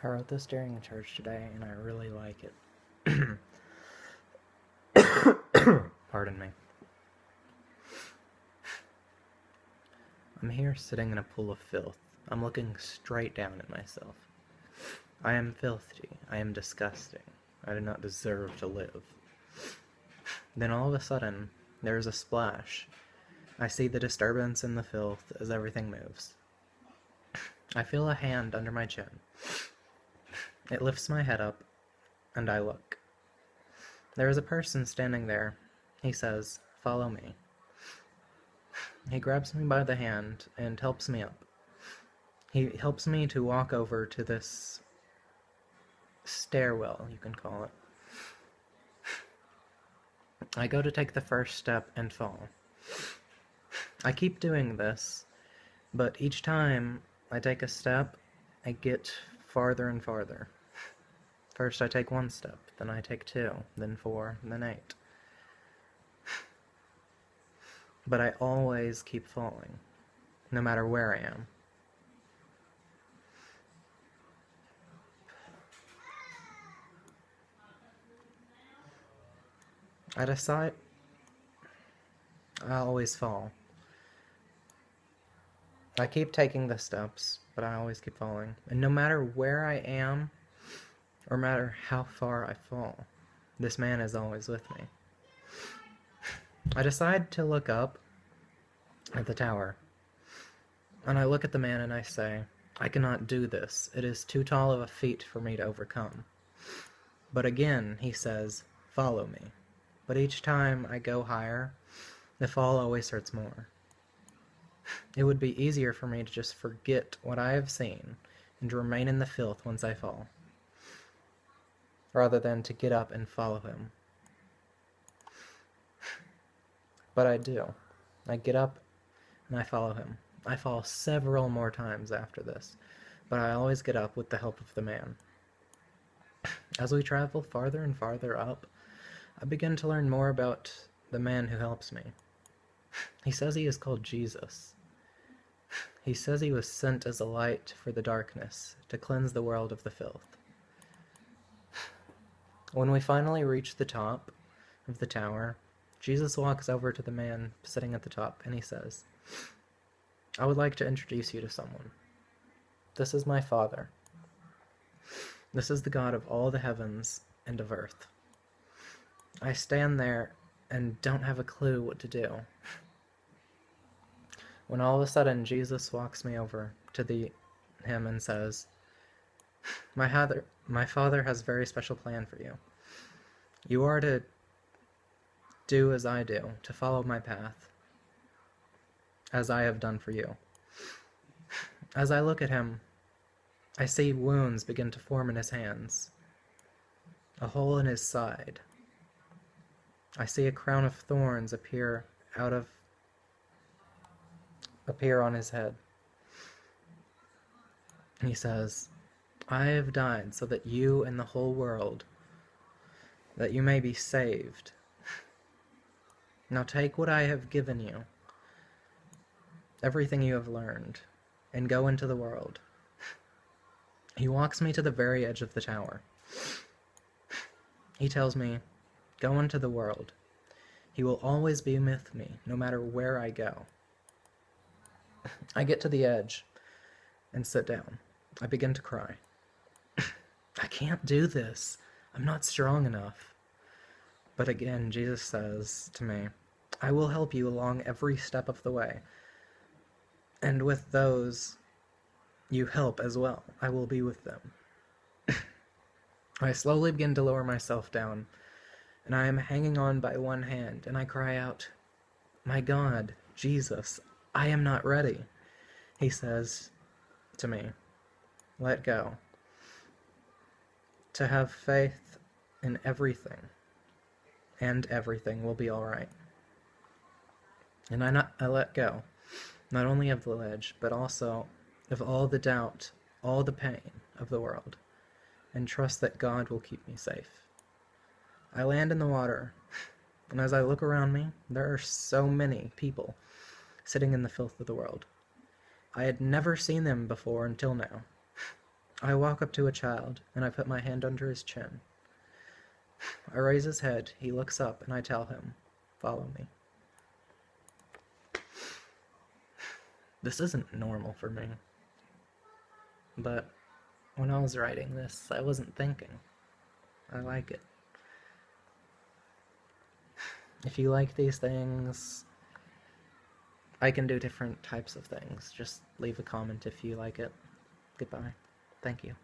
I wrote this during church today, and I really like it. Pardon me. I'm here sitting in a pool of filth. I'm looking straight down at myself. I am filthy. I am disgusting. I do not deserve to live. Then all of a sudden, there is a splash. I see the disturbance in the filth as everything moves. I feel a hand under my chin. It lifts my head up, and I look. There is a person standing there. He says, "Follow me." He grabs me by the hand and helps me up. He helps me to walk over to this stairwell, you can call it. I go to take the first step and fall. I keep doing this, but each time I take a step, I get farther and farther. First I take one step, then I take 2, then 4, then 8. But I always keep falling, no matter where I am. I decide I always fall. I keep taking the steps, but I always keep falling. And no matter where I am, or matter how far I fall, this man is always with me. I decide to look up at the tower, and I look at the man and I say, "I cannot do this. It is too tall of a feat for me to overcome." But again, he says, "Follow me." But each time I go higher, the fall always hurts more. It would be easier for me to just forget what I have seen and to remain in the filth once I fall, rather than to get up and follow him. But I do. I get up and I follow him. I fall several more times after this, but I always get up with the help of the man. As we travel farther and farther up, I begin to learn more about the man who helps me. He says he is called Jesus. He says he was sent as a light for the darkness, to cleanse the world of the filth. When we finally reach the top of the tower, Jesus walks over to the man sitting at the top, and he says, "I would like to introduce you to someone. This is my Father. This is the God of all the heavens and of earth." I stand there and don't have a clue what to do, when all of a sudden Jesus walks me over to him and says, my Father has a very special plan for you. You are to do as I do, to follow my path, as I have done for you." As I look at him, I see wounds begin to form in his hands, a hole in his side. I see a crown of thorns appear on his head. And he says, "I have died so that you and the whole world, that you may be saved. Now take what I have given you, everything you have learned, and go into the world." He walks me to the very edge of the tower. He tells me, "Go into the world. He will always be with me, no matter where I go." I get to the edge and sit down. I begin to cry. I can't do this. I'm not strong enough. But again, Jesus says to me, "I will help you along every step of the way. And with those you help as well, I will be with them." I slowly begin to lower myself down, and I am hanging on by one hand, and I cry out, "My God, Jesus, I am not ready." He says to me, "Let go. To have faith in everything, and everything will be all right." And I let go, not only of the ledge, but also of all the doubt, all the pain of the world, and trust that God will keep me safe. I land in the water, and as I look around me, there are so many people sitting in the filth of the world. I had never seen them before until now. I walk up to a child, and I put my hand under his chin. I raise his head, he looks up, and I tell him, "Follow me." This isn't normal for me. But when I was writing this, I wasn't thinking. I like it. If you like these things, I can do different types of things. Just leave a comment if you like it. Goodbye. Thank you.